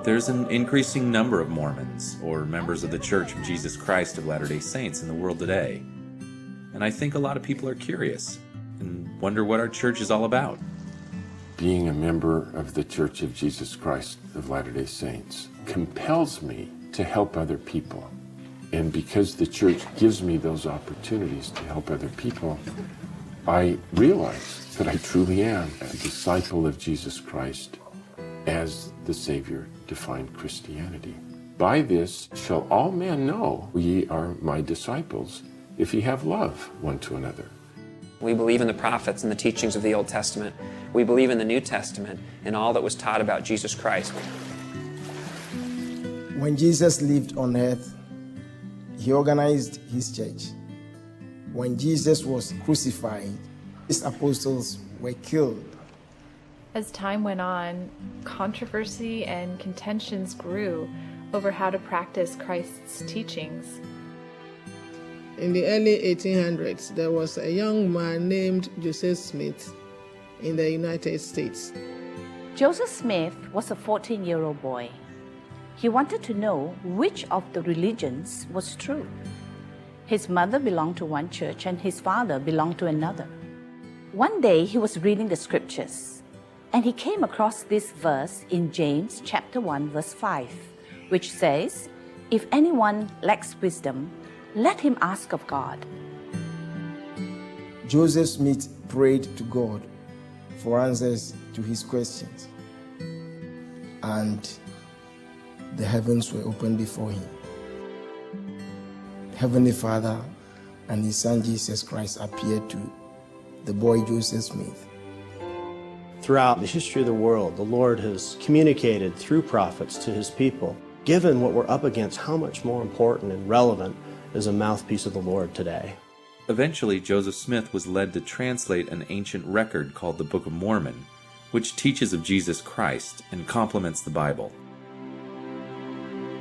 There's an increasing number of Mormons, or members of the Church of Jesus Christ of Latter-day Saints, in the world today. And I think a lot of people are curious and wonder what our church is all about. Being a member of the Church of Jesus Christ of Latter-day Saints compels me to help other people. And because the church gives me those opportunities to help other people, I realize that I truly am a disciple of Jesus Christ as the Savior defined Christianity. By this shall all men know ye are my disciples, if ye have love one to another. We believe in the prophets and the teachings of the Old Testament. We believe in the New Testament and all that was taught about Jesus Christ. When Jesus lived on earth, he organized his church. When Jesus was crucified, his apostles were killed. As time went on, controversy and contentions grew over how to practice Christ's teachings. In the early 1800s, there was a young man named Joseph Smith in the United States. Joseph Smith was a 14-year-old boy. He wanted to know which of the religions was true. His mother belonged to one church and his father belonged to another. One day he was reading the scriptures and he came across this verse in James chapter 1 verse 5, which says, "If anyone lacks wisdom, let him ask of God." Joseph Smith prayed to God for answers to his questions, and the heavens were opened before him. Heavenly Father and his Son Jesus Christ appeared to the boy Joseph Smith. Throughout the history of the world, the Lord has communicated through prophets to his people. Given what we're up against, how much more important and relevant is a mouthpiece of the Lord today? Eventually, Joseph Smith was led to translate an ancient record called the Book of Mormon, which teaches of Jesus Christ and complements the Bible.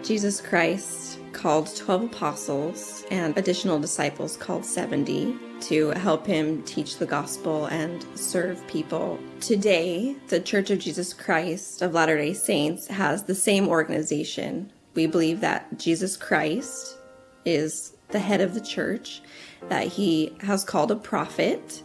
Jesus Christ called 12 apostles and additional disciples called 70 to help him teach the gospel and serve people. Today, the Church of Jesus Christ of Latter-day Saints has the same organization. We believe that Jesus Christ is the head of the church, that he has called a prophet,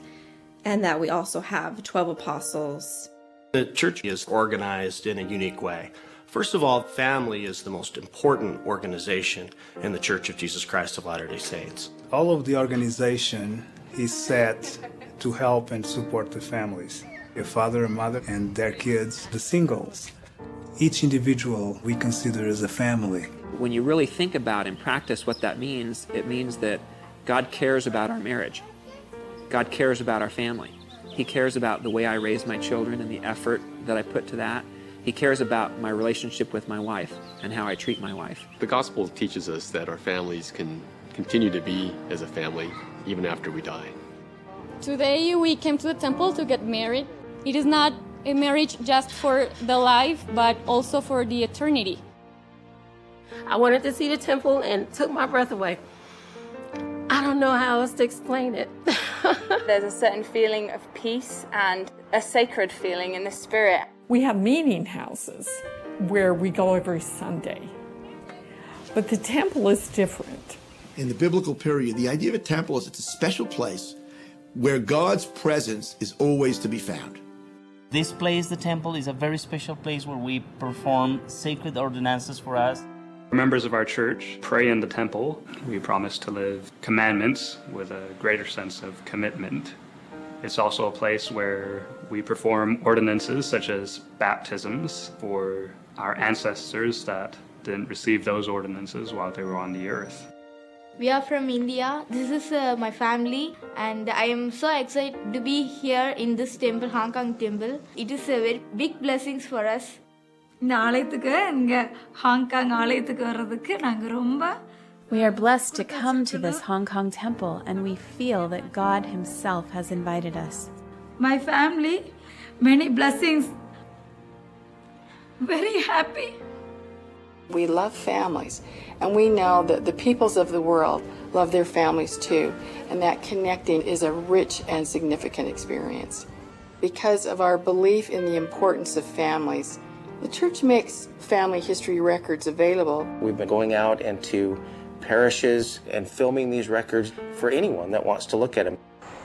and that we also have 12 apostles. The church is organized in a unique way. First of all, family is the most important organization in the Church of Jesus Christ of Latter-day Saints. All of the organization is set to help and support the families, your father and mother and their kids, the singles. Each individual we consider as a family. When you really think about and practice what that means, it means that God cares about our marriage. God cares about our family. He cares about the way I raise my children and the effort that I put to that. He cares about my relationship with my wife and how I treat my wife. The gospel teaches us that our families can continue to be as a family even after we die. Today we came to the temple to get married. It is not a marriage just for the life, but also for the eternity. I wanted to see the temple and it took my breath away. I don't know how else to explain it. There's a certain feeling of peace and a sacred feeling in the spirit. We have meeting houses where we go every Sunday, but the temple is different. In the biblical period, the idea of a temple is it's a special place where God's presence is always to be found. This place, the temple, is a very special place where we perform sacred ordinances for us. Members of our church pray in the temple. We promise to live commandments with a greater sense of commitment. It's also a place where we perform ordinances such as baptisms for our ancestors that didn't receive those ordinances while they were on the earth. We are from India. This is my family, and I am so excited to be here in this temple, Hong Kong temple. It is a very big blessing for us. We are blessed to come to this Hong Kong temple, and we feel that God Himself has invited us. My family, many blessings. Very happy. We love families, and we know that the peoples of the world love their families too, and that connecting is a rich and significant experience. Because of our belief in the importance of families, The church makes family history records available. We've been going out into parishes and filming these records for anyone that wants to look at them.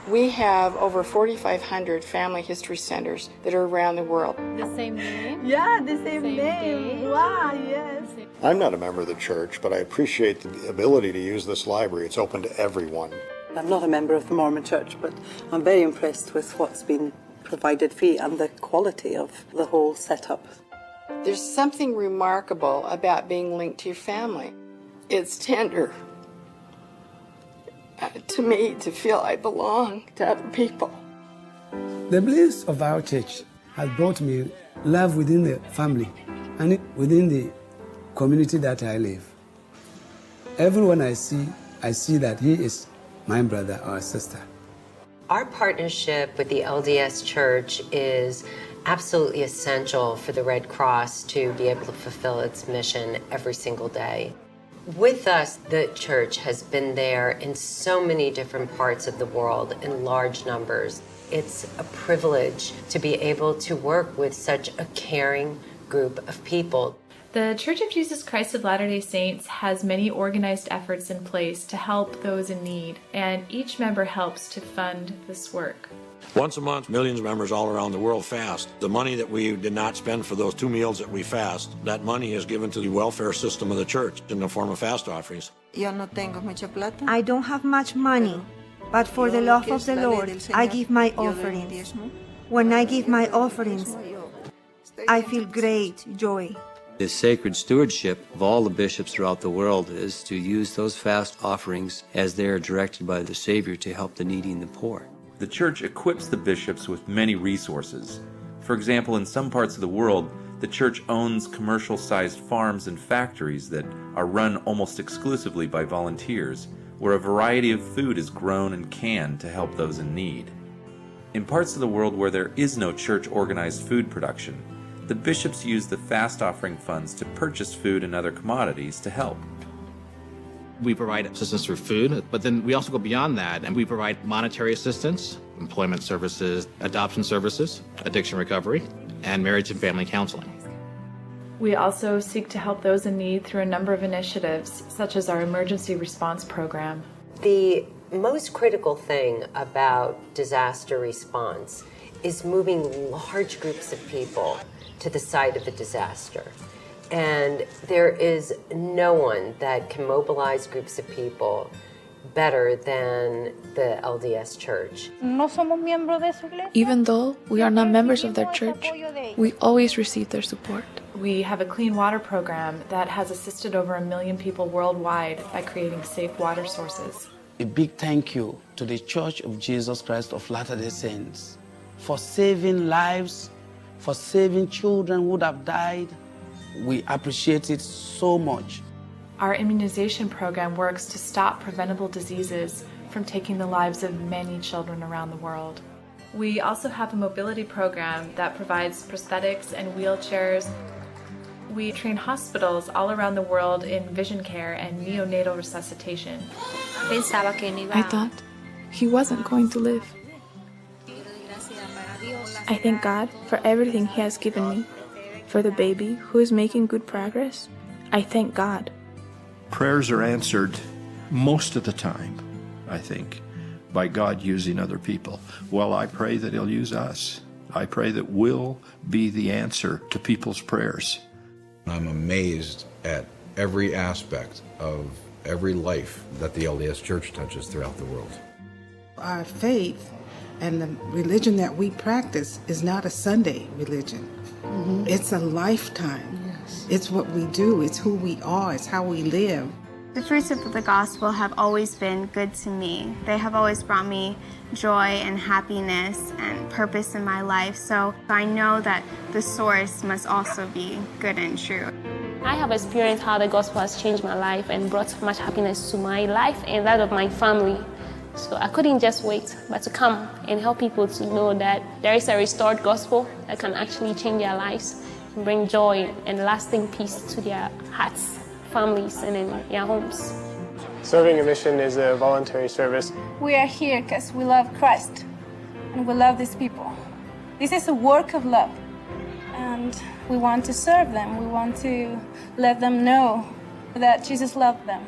We have over 4,500 family history centers that are around the world. The same name? Yeah, the same name. Wow, yes. I'm not a member of the church, but I appreciate the ability to use this library. It's open to everyone. I'm not a member of the Mormon Church, but I'm very impressed with what's been provided free and the quality of the whole setup. There's something remarkable about being linked to your family. It's tender to me to feel I belong to other people. The beliefs of our church has brought me love within the family and within the community that I live. Everyone I see that he is my brother or sister. Our partnership with the LDS Church is absolutely essential for the Red Cross to be able to fulfill its mission every single day. With us, the church has been there in so many different parts of the world in large numbers. It's a privilege to be able to work with such a caring group of people. The Church of Jesus Christ of Latter-day Saints has many organized efforts in place to help those in need, and each member helps to fund this work. Once a month, millions of members all around the world fast. The money that we did not spend for those 2 meals that we fast, that money is given to the welfare system of the church in the form of fast offerings. I don't have much money, but for the love of the Lord, I give my offerings. When I give my offerings, I feel great joy. The sacred stewardship of all the bishops throughout the world is to use those fast offerings as they are directed by the Savior to help the needy and the poor. The church equips the bishops with many resources. For example, in some parts of the world, the church owns commercial-sized farms and factories that are run almost exclusively by volunteers, where a variety of food is grown and canned to help those in need. In parts of the world where there is no church-organized food production, the bishops use the fast offering funds to purchase food and other commodities to help. We provide assistance through food, but then we also go beyond that and we provide monetary assistance, employment services, adoption services, addiction recovery, and marriage and family counseling. We also seek to help those in need through a number of initiatives, such as our emergency response program. The most critical thing about disaster response is moving large groups of people to the site of a disaster. And there is no one that can mobilize groups of people better than the LDS Church. Even though we are not members of their church, we always receive their support. We have a clean water program that has assisted over 1 million people worldwide by creating safe water sources. A big thank you to the Church of Jesus Christ of Latter-day Saints for saving lives, for saving children who would have died. We appreciate it so much. Our immunization program works to stop preventable diseases from taking the lives of many children around the world. We also have a mobility program that provides prosthetics and wheelchairs. We train hospitals all around the world in vision care and neonatal resuscitation. I thought he wasn't going to live. I thank God for everything he has given me. For the baby who is making good progress, I thank God. Prayers are answered most of the time, I think, by God using other people. Well, I pray that He'll use us. I pray that we'll be the answer to people's prayers. I'm amazed at every aspect of every life that the LDS Church touches throughout the world. Our faith and the religion that we practice is not a Sunday religion. Mm-hmm. It's a lifetime. Yes. It's what we do. It's who we are. It's how we live. The fruits of the gospel have always been good to me. They have always brought me joy and happiness and purpose in my life. So I know that the source must also be good and true. I have experienced how the gospel has changed my life and brought so much happiness to my life and that of my family. So I couldn't just wait, but to come and help people to know that there is a restored gospel that can actually change their lives and bring joy and lasting peace to their hearts, families, and in their homes. Serving a mission is a voluntary service. We are here because we love Christ and we love these people. This is a work of love. and we want to serve them. We want to let them know that Jesus loved them.